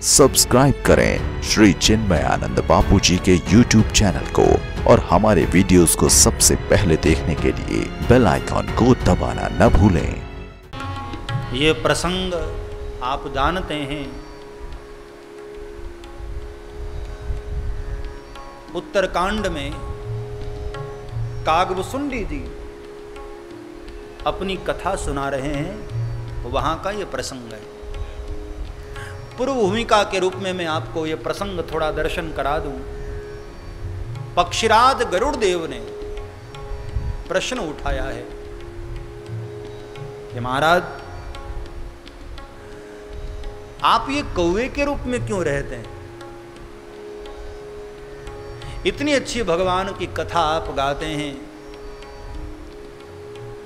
Subscribe करें श्री चिन्मयानंद बापू जी के YouTube channel को और हमारे वीडियोस को सबसे पहले देखने के लिए बेल आइकॉन को दबाना न भूलें। ये प्रसंग आप जानते हैं, उत्तरकांड में कागभुसुंडी जी अपनी कथा सुना रहे हैं, वहां का ये प्रसंग है। पूर्व भूमिका के रूप में मैं आपको ये प्रसंग थोड़ा दर्शन करा दूं। पक्षीराज गरुड़ देव ने प्रश्न उठाया है कि महाराज, आप ये कौवे के रूप में क्यों रहते हैं? इतनी अच्छी भगवान की कथा आप गाते हैं,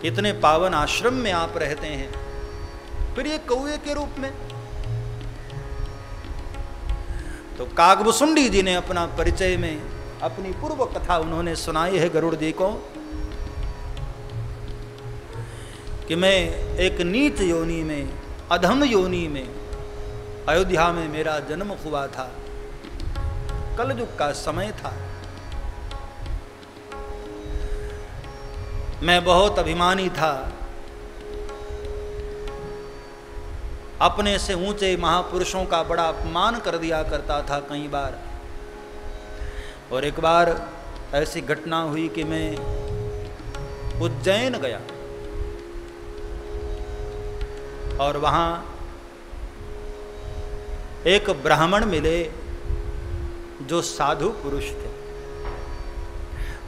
इतने पावन आश्रम में आप रहते हैं, फिर ये कौवे के रूप में? तो कागभुसुंडी जी ने अपना परिचय में अपनी पूर्व कथा उन्होंने सुनाई है गरुड़ जी को कि मैं एक नीच योनि में, अधम योनि में, अयोध्या में मेरा जन्म हुआ था। कलयुग का समय था। मैं बहुत अभिमानी था, अपने से ऊंचे महापुरुषों का बड़ा अपमान कर दिया करता था कई बार। और एक बार ऐसी घटना हुई कि मैं उज्जैन गया और वहां एक ब्राह्मण मिले जो साधु पुरुष थे।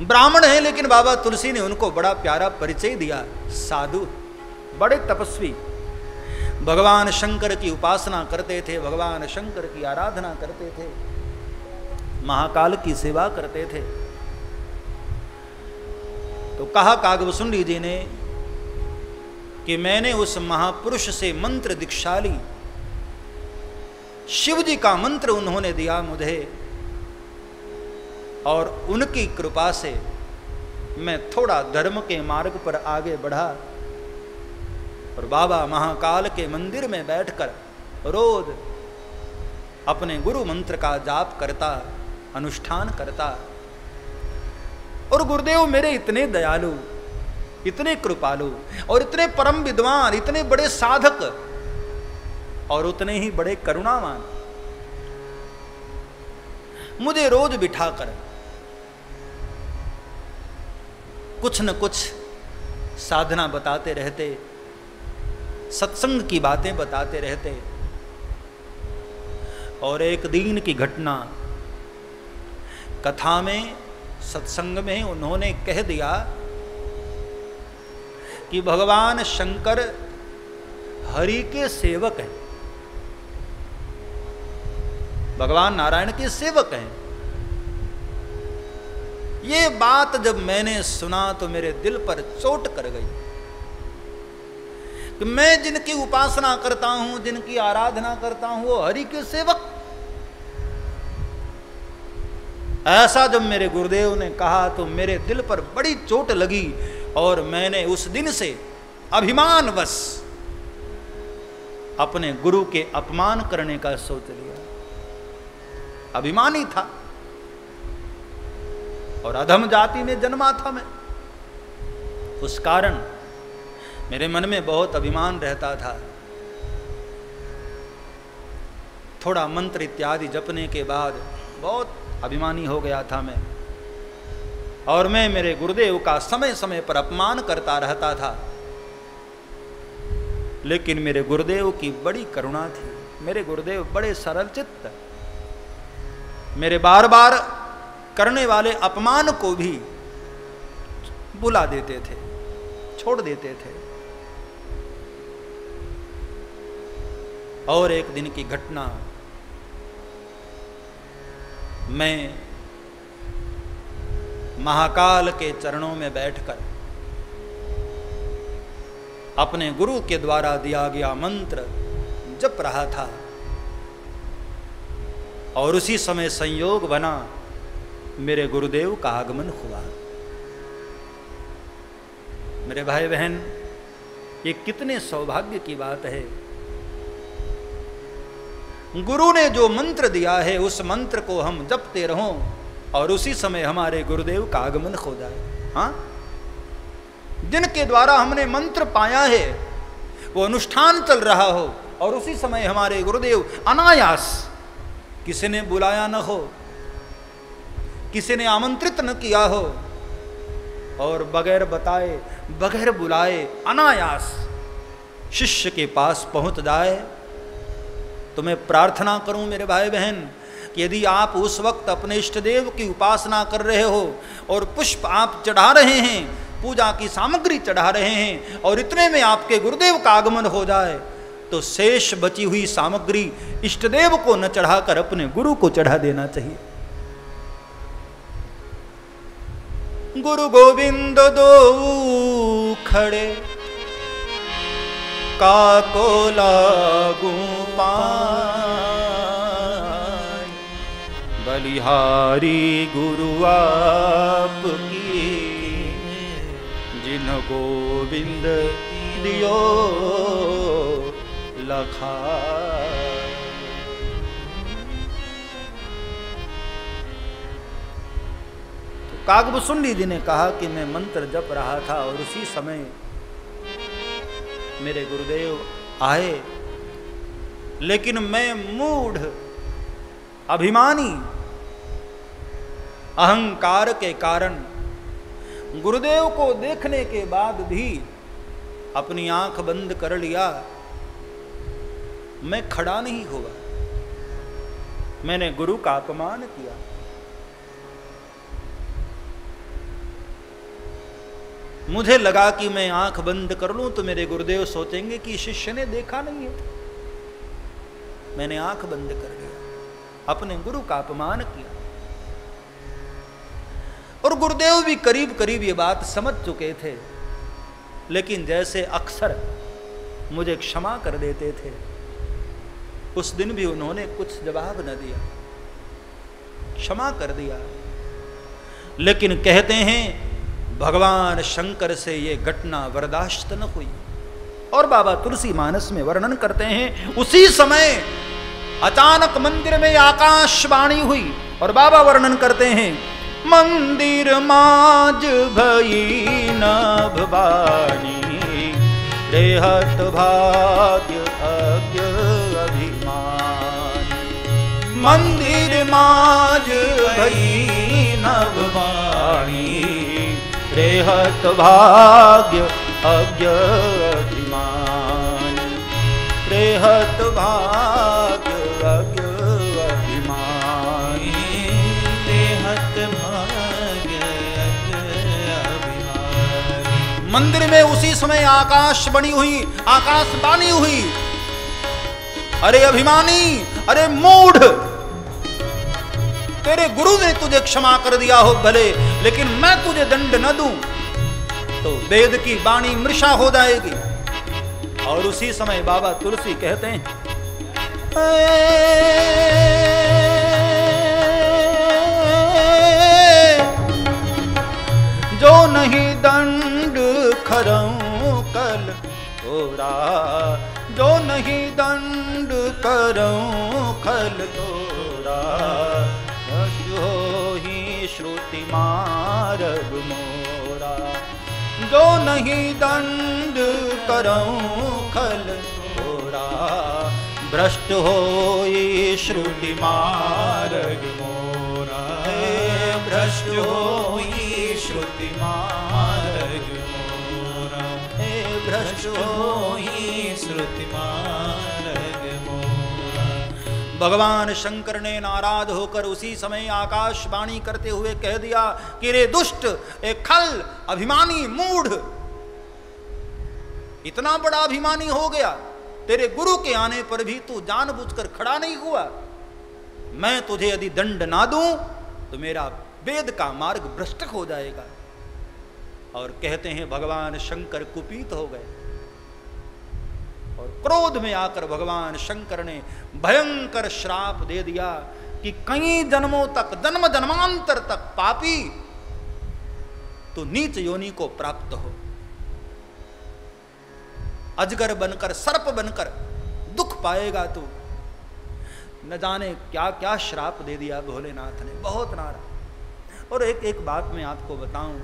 ब्राह्मण हैं लेकिन बाबा तुलसी ने उनको बड़ा प्यारा परिचय दिया। साधु, बड़े तपस्वी, भगवान शंकर की उपासना करते थे, भगवान शंकर की आराधना करते थे, महाकाल की सेवा करते थे। तो कहा कागभुसुंडी जी ने कि मैंने उस महापुरुष से मंत्र दीक्षा ली, शिव जी का मंत्र उन्होंने दिया मुझे, और उनकी कृपा से मैं थोड़ा धर्म के मार्ग पर आगे बढ़ा और बाबा महाकाल के मंदिर में बैठकर रोज अपने गुरु मंत्र का जाप करता, अनुष्ठान करता। और गुरुदेव मेरे इतने दयालु, इतने कृपालु और इतने परम विद्वान, इतने बड़े साधक और उतने ही बड़े करुणावान, मुझे रोज बिठाकर कुछ न कुछ साधना बताते रहते, सत्संग की बातें बताते रहते। और एक दिन की घटना कथा में, सत्संग में उन्होंने कह दिया कि भगवान शंकर हरि के सेवक हैं, भगवान नारायण के सेवक हैं। ये बात जब मैंने सुना तो मेरे दिल पर चोट कर गई कि मैं जिनकी उपासना करता हूं, जिनकी आराधना करता हूं, वो हरि के सेवक। ऐसा जब मेरे गुरुदेव ने कहा तो मेरे दिल पर बड़ी चोट लगी और मैंने उस दिन से अभिमानवश अपने गुरु के अपमान करने का सोच लिया। अभिमानी था और अधम जाति में जन्मा था मैं, उस कारण मेरे मन में बहुत अभिमान रहता था। थोड़ा मंत्र इत्यादि जपने के बाद बहुत अभिमानी हो गया था मैं, और मैं मेरे गुरुदेव का समय समय पर अपमान करता रहता था। लेकिन मेरे गुरुदेव की बड़ी करुणा थी। मेरे गुरुदेव बड़े सरल चित्त, मेरे बार बार करने वाले अपमान को भी बुला देते थे, छोड़ देते थे। और एक दिन की घटना, मैं महाकाल के चरणों में बैठकर अपने गुरु के द्वारा दिया गया मंत्र जप रहा था और उसी समय संयोग बना, मेरे गुरुदेव का आगमन हुआ। मेरे भाई बहन, ये कितने सौभाग्य की बात है। गुरु ने जो मंत्र दिया है उस मंत्र को हम जपते रहो और उसी समय हमारे गुरुदेव का आगमन हो जाए। हाँ, जिनके द्वारा हमने मंत्र पाया है वो अनुष्ठान चल रहा हो और उसी समय हमारे गुरुदेव अनायास, किसी ने बुलाया न हो, किसी ने आमंत्रित न किया हो, और बगैर बताए बगैर बुलाए अनायास शिष्य के पास पहुंच जाए। तो मैं प्रार्थना करूं मेरे भाई बहन कि यदि आप उस वक्त अपने इष्ट देव की उपासना कर रहे हो और पुष्प आप चढ़ा रहे हैं, पूजा की सामग्री चढ़ा रहे हैं और इतने में आपके गुरुदेव का आगमन हो जाए, तो शेष बची हुई सामग्री इष्ट देव को न चढ़ाकर अपने गुरु को चढ़ा देना चाहिए। गुरु गोविंद दो खड़े काको लागू पाए, बलिहारी गुरु आपकी जिन गोविंद दियो लखा। तो कागभूषुंडी जी ने कहा कि मैं मंत्र जप रहा था और उसी समय मेरे गुरुदेव आए, लेकिन मैं मूढ़ अभिमानी अहंकार के कारण गुरुदेव को देखने के बाद भी अपनी आंख बंद कर लिया। मैं खड़ा नहीं हुआ, मैंने गुरु का अपमान किया। मुझे लगा कि मैं आंख बंद कर लूं तो मेरे गुरुदेव सोचेंगे कि शिष्य ने देखा नहीं है। मैंने आंख बंद कर लिया, अपने गुरु का अपमान किया। और गुरुदेव भी करीब करीब ये बात समझ चुके थे, लेकिन जैसे अक्सर मुझे क्षमा कर देते थे, उस दिन भी उन्होंने कुछ जवाब न दिया, क्षमा कर दिया। लेकिन कहते हैं भगवान शंकर से ये घटना बर्दाश्त न हुई। और बाबा तुलसी मानस में वर्णन करते हैं, उसी समय अचानक मंदिर में आकाशवाणी हुई और बाबा वर्णन करते हैं, मंदिर माज भई नभवानी, रेहत भाग्य अज्ञ अभिमान। मंदिर माज भई नभवानी, रेहत भाग्य अज्ञ अभिमान। रेहत भाग्य अज्ञ अभिमान। रेहत भाग्य अज्ञ अभिमान। मंदिर में उसी समय आकाशवाणी हुई, आकाशवाणी हुई, अरे अभिमानी, अरे मूढ़, तेरे गुरु ने तुझे क्षमा कर दिया हो भले, लेकिन मैं तुझे दंड न दूं तो वेद की वाणी मृषा हो जाएगी। और उसी समय बाबा तुलसी कहते हैं, जो नहीं दंड खरऊं कल तोरा, जो नहीं दंड करऊं खल तोरा, हो ही श्रुति मार्ग मोरा। जो नहीं दंड करऊं खल तोरा, भ्रष्ट हो ही श्रुति मार्ग मोरा। भ्रष्ट हो ही श्रुति मार्ग मोरा। भ्रष्ट हो ही श्रुति मार्ग मोरा। भगवान शंकर ने नाराज होकर उसी समय आकाशवाणी करते हुए कह दिया कि रे दुष्ट, एक खल, अभिमानी, मूढ़, इतना बड़ा अभिमानी हो गया, तेरे गुरु के आने पर भी तू जानबूझकर खड़ा नहीं हुआ। मैं तुझे यदि दंड ना दूं तो मेरा वेद का मार्ग भ्रष्ट हो जाएगा। और कहते हैं भगवान शंकर कुपित हो गए और क्रोध में आकर भगवान शंकर ने भयंकर श्राप दे दिया कि कई जन्मों तक, जन्म जन्मांतर तक पापी तो नीच योनि को प्राप्त हो, अजगर बनकर, सर्प बनकर दुख पाएगा तू। न जाने क्या क्या श्राप दे दिया भोलेनाथ ने, बहुत नारा। और एक बात मैं आपको बताऊं,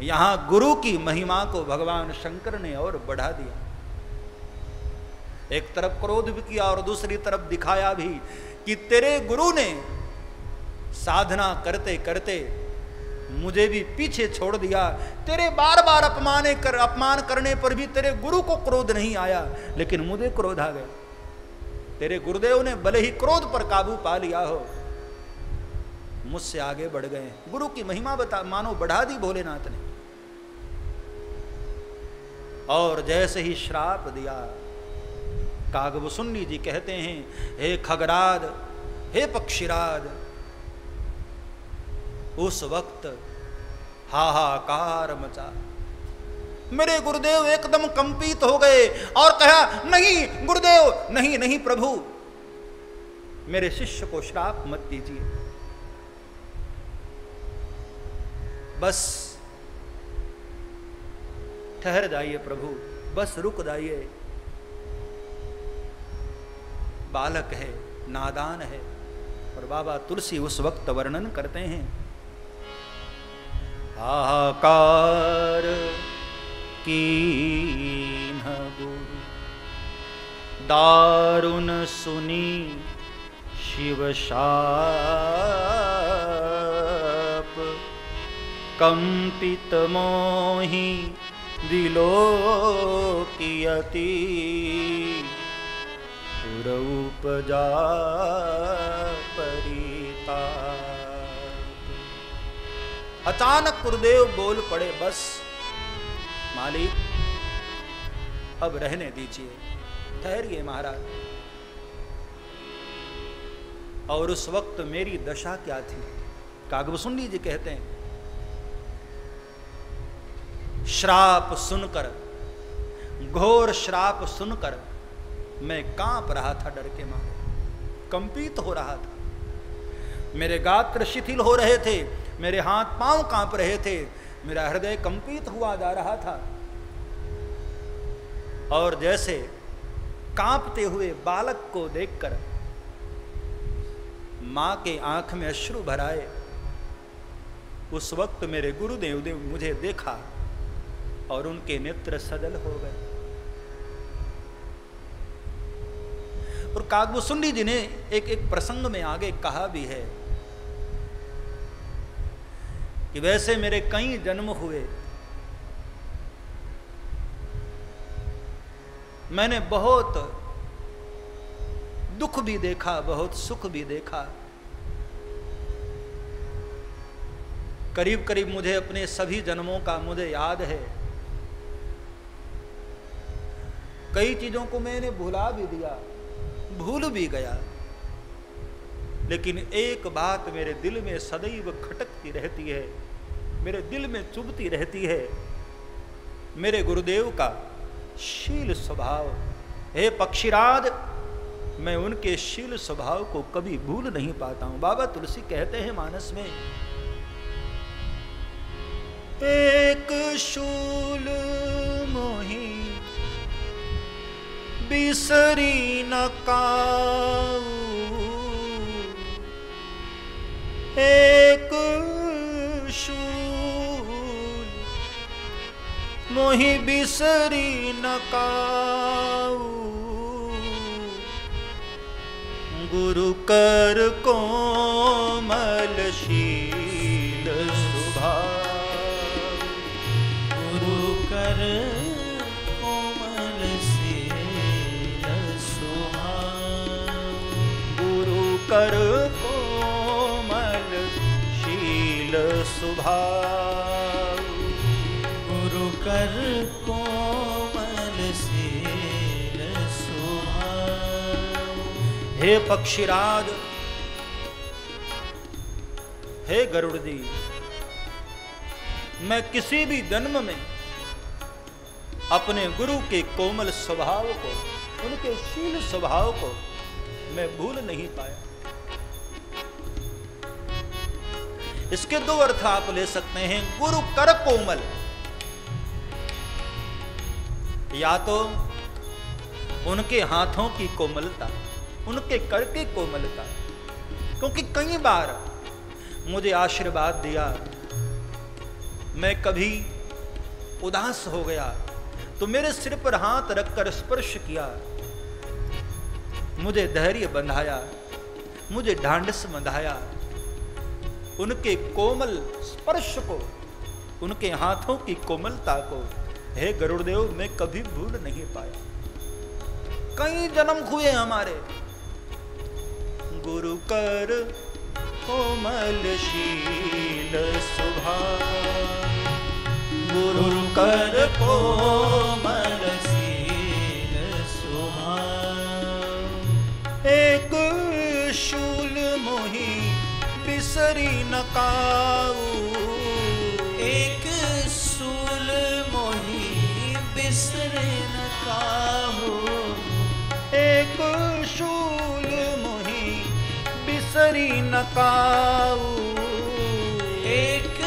यहां गुरु की महिमा को भगवान शंकर ने और बढ़ा दिया। एक तरफ क्रोध भी किया और दूसरी तरफ दिखाया भी कि तेरे गुरु ने साधना करते करते मुझे भी पीछे छोड़ दिया। तेरे बार बार अपमान करने पर भी तेरे गुरु को क्रोध नहीं आया, लेकिन मुझे क्रोध आ गया। तेरे गुरुदेव ने भले ही क्रोध पर काबू पा लिया हो, मुझसे आगे बढ़ गए। गुरु की महिमा मानो बढ़ा दी भोलेनाथ ने। और जैसे ही श्राप दिया, कागभूषुंडी जी कहते हैं, हे खगराज, हे पक्षीराज, उस वक्त हाहाकार मचा। मेरे गुरुदेव एकदम कंपित हो गए और कहा, नहीं गुरुदेव, नहीं नहीं प्रभु, मेरे शिष्य को श्राप मत दीजिए, बस ठहर जाइए प्रभु, बस रुक जाइए। बालक है, नादान है। और बाबा तुलसी उस वक्त वर्णन करते हैं, हाहाकार कीन्ह गुरु दारुण सुनी शिव शाप, कंपित मोहि विलोकियति उपजा परिताप। अचानक गुरुदेव बोल पड़े, बस मालिक अब रहने दीजिए, ठहरिए महाराज। और उस वक्त मेरी दशा क्या थी? कागभूषुंडी जी कहते हैं, श्राप सुनकर, घोर श्राप सुनकर मैं कांप रहा था, डर के मारे कंपित हो रहा था। मेरे गात्र शिथिल हो रहे थे, मेरे हाथ पांव कांप रहे थे, मेरा हृदय कंपित हुआ जा रहा था। और जैसे कांपते हुए बालक को देखकर मां के आंख में अश्रु भराए, उस वक्त मेरे गुरुदेव ने मुझे देखा और उनके नेत्र सजल हो गए। और कागभूषुंडी जी ने एक प्रसंग में आगे कहा भी है कि वैसे मेरे कई जन्म हुए, मैंने बहुत दुख भी देखा, बहुत सुख भी देखा। करीब करीब मुझे अपने सभी जन्मों का मुझे याद है। कई चीजों को मैंने भुला भी दिया, भूल भी गया, लेकिन एक बात मेरे दिल में सदैव खटकती रहती है, मेरे दिल में चुभती रहती है, मेरे गुरुदेव का शील स्वभाव। हे पक्षीराज, मैं उनके शील स्वभाव को कभी भूल नहीं पाता हूं। बाबा तुलसी कहते हैं मानस में, एक शूल मोही बिसरी न काऊ, एक शूल मोहि बिसरी न काऊ, गुरु कर कोमल शील स्वभाव, गुरु कर कोमल शील स्वभाव, गुरु कर कोमल शील स्वभाव, गुरु कर कोमल शील स्वभाव। हे पक्षीराज, हे गरुड़ जी, मैं किसी भी जन्म में अपने गुरु के कोमल स्वभाव को, उनके शील स्वभाव को मैं भूल नहीं पाया। इसके दो अर्थ आप ले सकते हैं। गुरु कर कोमल, या तो उनके हाथों की कोमलता, उनके कर की कोमलता। क्योंकि कई बार मुझे आशीर्वाद दिया, मैं कभी उदास हो गया तो मेरे सिर पर हाथ रखकर स्पर्श किया, मुझे धैर्य बंधाया, मुझे ढांढस बंधाया। उनके कोमल स्पर्श को, उनके हाथों की कोमलता को, हे गरुड़देव, मैं कभी भूल नहीं पाया। कई जन्म हुए हमारे। गुरु कर कोमल शील सुभाव, गुरु कर कोमल शील सुभाव। एक शूल मोहि बिसरी न काऊ, एक शूल मोहि बिसरे न काहू, एक शूल मोहि बिसरी न काऊ, एक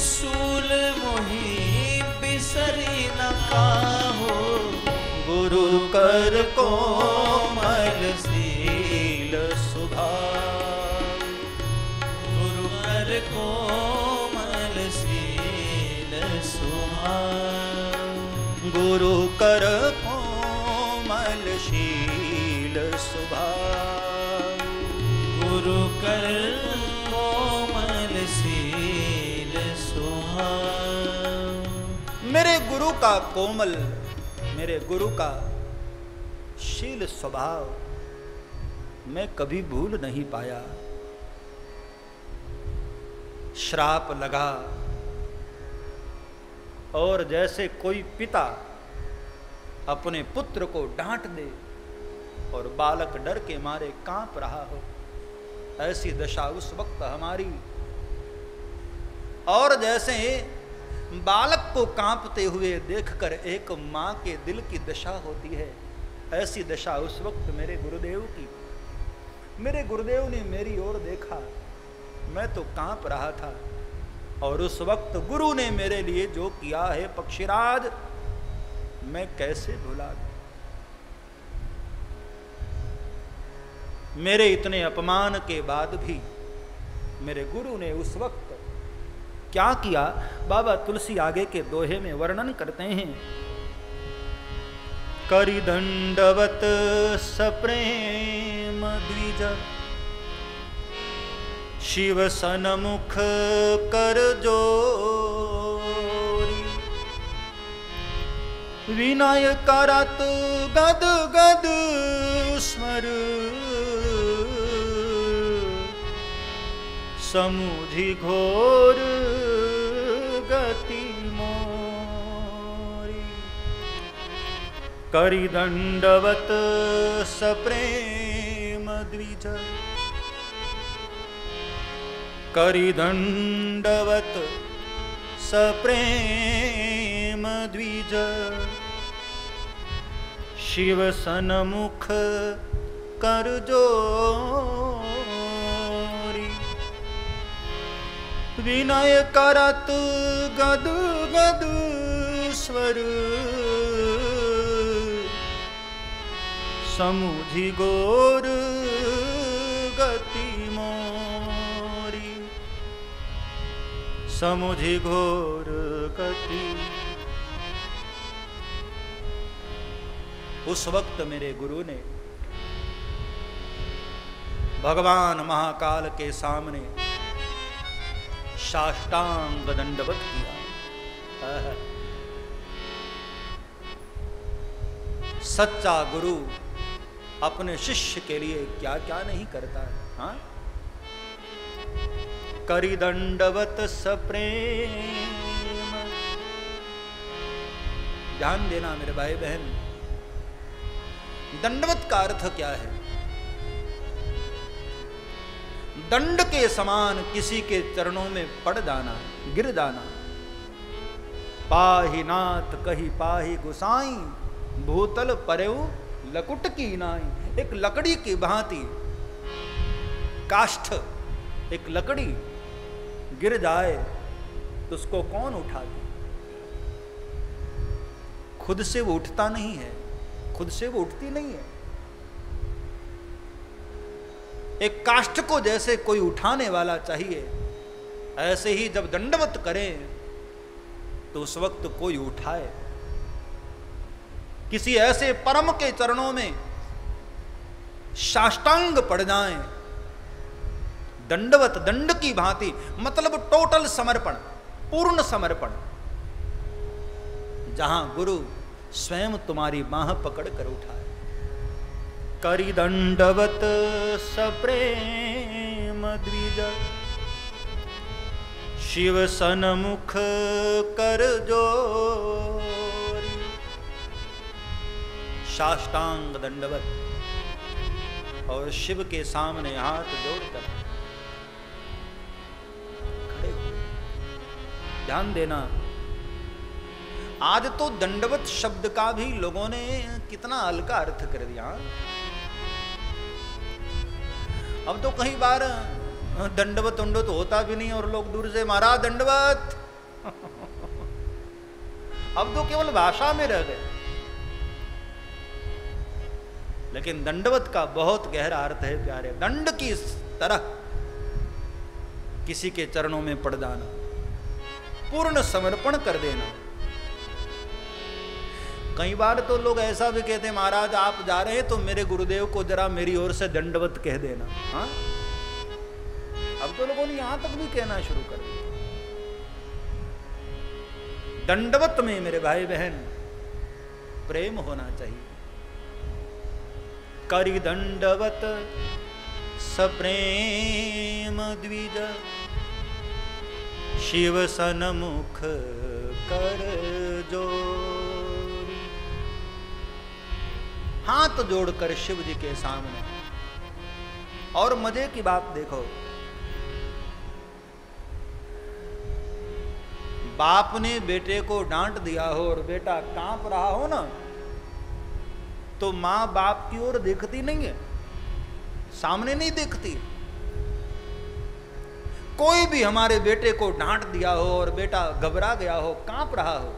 शूल मोहि बिसरी न काहू। गुरु कर कोमल शील सुभाव, गुरु कर कोमल शील सुभाव, गुरु कर कोमल शील सुभाव, गुरु कर कोमल शील सुभाव। मेरे गुरु का कोमल, मेरे गुरु का शील स्वभाव मैं कभी भूल नहीं पाया। श्राप लगा और जैसे कोई पिता अपने पुत्र को डांट दे और बालक डर के मारे कांप रहा हो, ऐसी दशा उस वक्त हमारी। और जैसे बालक को कांपते हुए देखकर एक मां के दिल की दशा होती है, ऐसी दशा उस वक्त मेरे गुरुदेव की। मेरे गुरुदेव ने मेरी ओर देखा, मैं तो कांप रहा था, और उस वक्त गुरु ने मेरे लिए जो किया है पक्षीराज, मैं कैसे भुला दूं। मेरे इतने अपमान के बाद भी मेरे गुरु ने उस वक्त क्या किया, बाबा तुलसी आगे के दोहे में वर्णन करते हैं। करि दंडवत सप्रेम द्विज, शिव सन्मुख कर जोरी, विनय करत गद गद स्मर, समुझि घोर गति मोरी। करि दंडवत सप्रेम द्विज, करि दंडवत सप्रेम द्विज, शिव सन्मुख कर जोरी, विनय करत गद गद स्वर, समुझि गोर गति मोरी, समुझि घोर गति। उस वक्त मेरे गुरु ने भगवान महाकाल के सामने साष्टांग दंडवत किया। सच्चा गुरु अपने शिष्य के लिए क्या क्या नहीं करता है। हाँ, करि दंडवत सप्रेम। ध्यान देना मेरे भाई बहन, दंडवत का अर्थ क्या है? दंड के समान किसी के चरणों में पड़ जाना, गिर जाना। पाहि नाथ कही पाहि गुसाई, भूतल परेऊ लकुट की नाई। एक लकड़ी की भांति काष्ठ, एक लकड़ी गिर जाए तो उसको कौन उठाते? खुद से वो उठता नहीं है, खुद से वो उठती नहीं है। एक काष्ठ को जैसे कोई उठाने वाला चाहिए, ऐसे ही जब दंडवत करें तो उस वक्त कोई उठाए, किसी ऐसे परम के चरणों में साष्टांग पड़ जाएं, दंडवत, दंड की भांति, मतलब टोटल समर्पण, पूर्ण समर्पण, जहां गुरु स्वयं तुम्हारी बाह पकड़ कर उठाए। करी दंडवत सप्रेम द्विज, शिव सन्मुख कर जोरी। साष्टांग दंडवत, और शिव के सामने हाथ जोड़कर खड़े हुए। ध्यान देना, आज तो दंडवत शब्द का भी लोगों ने कितना हल्का अर्थ कर दिया। अब तो कई बार दंडवत उंडवत होता भी नहीं और लोग दूर से महाराज दंडवत अब तो केवल भाषा में रह गए। लेकिन दंडवत का बहुत गहरा अर्थ है प्यारे, दंड की तरह किसी के चरणों में पड़ जाना, पूर्ण समर्पण कर देना। कई बार तो लोग ऐसा भी कहते हैं, महाराज आप जा रहे हैं तो मेरे गुरुदेव को जरा मेरी ओर से दंडवत कह देना। हाँ, अब तो लोगों ने यहां तक भी कहना शुरू कर दिया। दंडवत में मेरे भाई बहन प्रेम होना चाहिए। करी दंडवत सप्रेम द्विज, शिव सन्मुख कर जोरी। हाथ जोड़कर शिव जी के सामने। और मजे की बात देखो, बाप ने बेटे को डांट दिया हो और बेटा कांप रहा हो ना, तो मां बाप की ओर देखती नहीं है, सामने नहीं देखती। कोई भी हमारे बेटे को डांट दिया हो और बेटा घबरा गया हो, कांप रहा हो,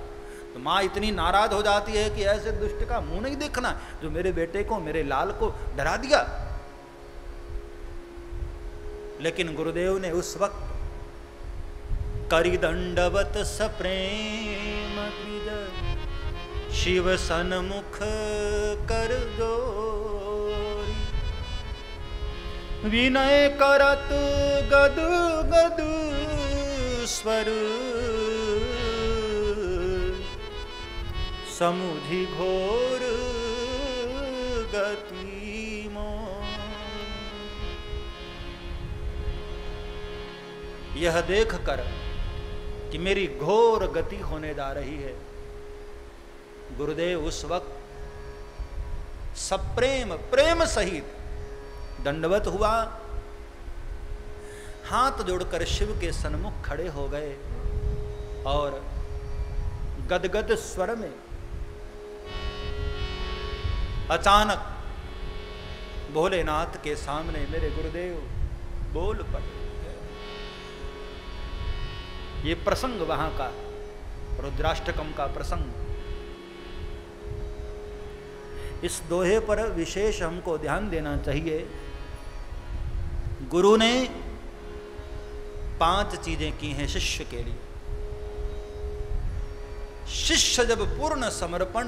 तो मां इतनी नाराज हो जाती है कि ऐसे दुष्ट का मुंह नहीं देखना जो मेरे बेटे को, मेरे लाल को डरा दिया। लेकिन गुरुदेव ने उस वक्त करी दंडवत सप्रेम द्विज, शिव सन्मुख कर जोरी। विनय करत गद गद स्वर, समुझि घोर गति मोर। यह देख कर कि मेरी घोर गति होने जा रही है, गुरुदेव उस वक्त सप्रेम, प्रेम सहित दंडवत हुआ, हाथ जोड़कर शिव के सन्मुख खड़े हो गए और गदगद स्वर में अचानक भोलेनाथ के सामने मेरे गुरुदेव बोल पड़े। ये प्रसंग वहां का रुद्राष्टकम का प्रसंग। इस दोहे पर विशेष हमको ध्यान देना चाहिए। गुरु ने 5 चीजें की हैं शिष्य के लिए। शिष्य जब पूर्ण समर्पण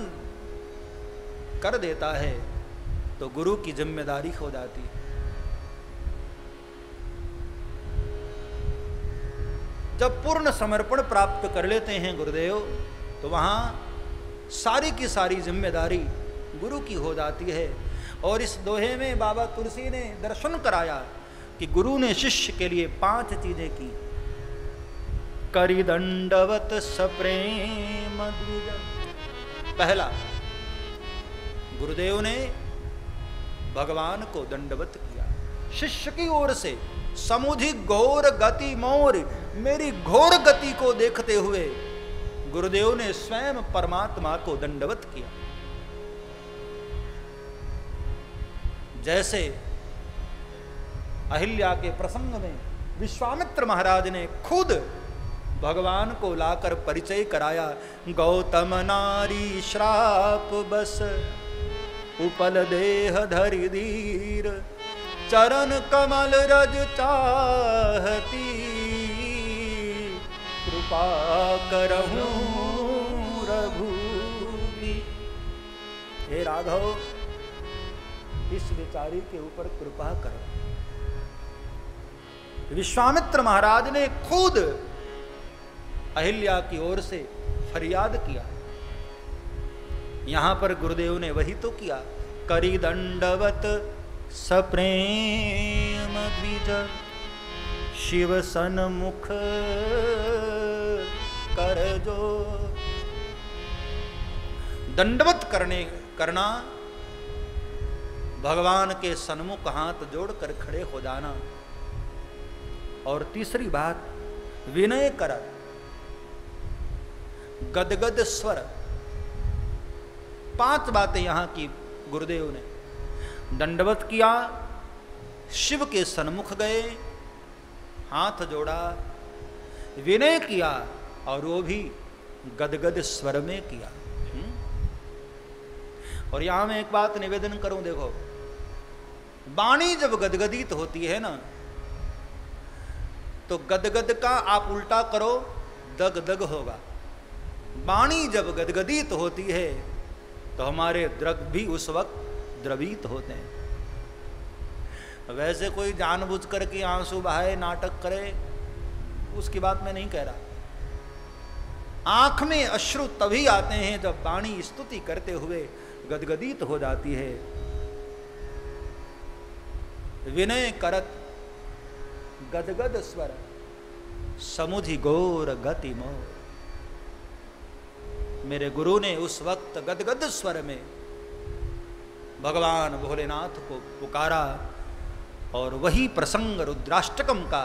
कर देता है तो गुरु की जिम्मेदारी हो जाती है। जब पूर्ण समर्पण प्राप्त कर लेते हैं गुरुदेव, तो वहां सारी की सारी जिम्मेदारी गुरु की हो जाती है। और इस दोहे में बाबा तुलसी ने दर्शन कराया कि गुरु ने शिष्य के लिए 5 चीजें की। करी दंडवत सप्रेम द्विज। पहला, गुरुदेव ने भगवान को दंडवत किया शिष्य की ओर से। समुझि घोर गति मोर, मेरी घोर गति को देखते हुए गुरुदेव ने स्वयं परमात्मा को दंडवत किया। जैसे अहिल्या के प्रसंग में विश्वामित्र महाराज ने खुद भगवान को लाकर परिचय कराया। गौतम नारी श्राप बस, उपल देह धरि धीर, चरण कमल रज चाहती, कृपा करहूं रघुबीर। हे राघव, इस बेचारी के ऊपर कृपा करो। विश्वामित्र महाराज ने खुद अहिल्या की ओर से फरियाद किया। यहां पर गुरुदेव ने वही तो किया। करी दंडवत सप्रेम द्विज, शिव सन्मुख कर जो। दंडवत करना, भगवान के सन्मुख हाथ जोड़कर खड़े हो जाना। और तीसरी बात, विनय कर, गदगद स्वर। 5 बातें यहां की गुरुदेव ने। दंडवत किया, शिव के सन्मुख गए, हाथ जोड़ा, विनय किया, और वो भी गदगद स्वर में किया। और यहां मैं एक बात निवेदन करूं, देखो, वाणी जब गदगदित होती है ना, तो गदगद का आप उल्टा करो, दग दग होगा। वाणी जब गदगदित होती है तो हमारे द्रग भी उस वक्त द्रवित होते हैं। वैसे कोई जानबूझ करके आंसू बहाए, नाटक करे, उसकी बात मैं नहीं कह रहा। आंख में अश्रु तभी आते हैं जब वाणी स्तुति करते हुए गदगदित हो जाती है। विनय करत गदगद स्वर, समुझि गोर गति मोर। मेरे गुरु ने उस वक्त गदगद स्वर में भगवान भोलेनाथ को पुकारा। और वही प्रसंग रुद्राष्टकम का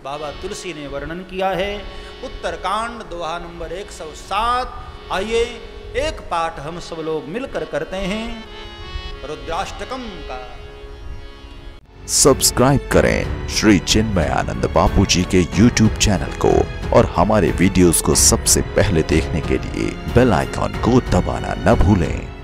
बाबा तुलसी ने वर्णन किया है। उत्तरकांड दोहा नंबर 107। आइए एक पाठ हम सब लोग मिलकर करते हैं रुद्राष्टकम का। सब्सक्राइब करें श्री चिन्मयानंद बापू जी के YouTube चैनल को और हमारे वीडियोस को सबसे पहले देखने के लिए बेल आइकॉन को दबाना न भूलें।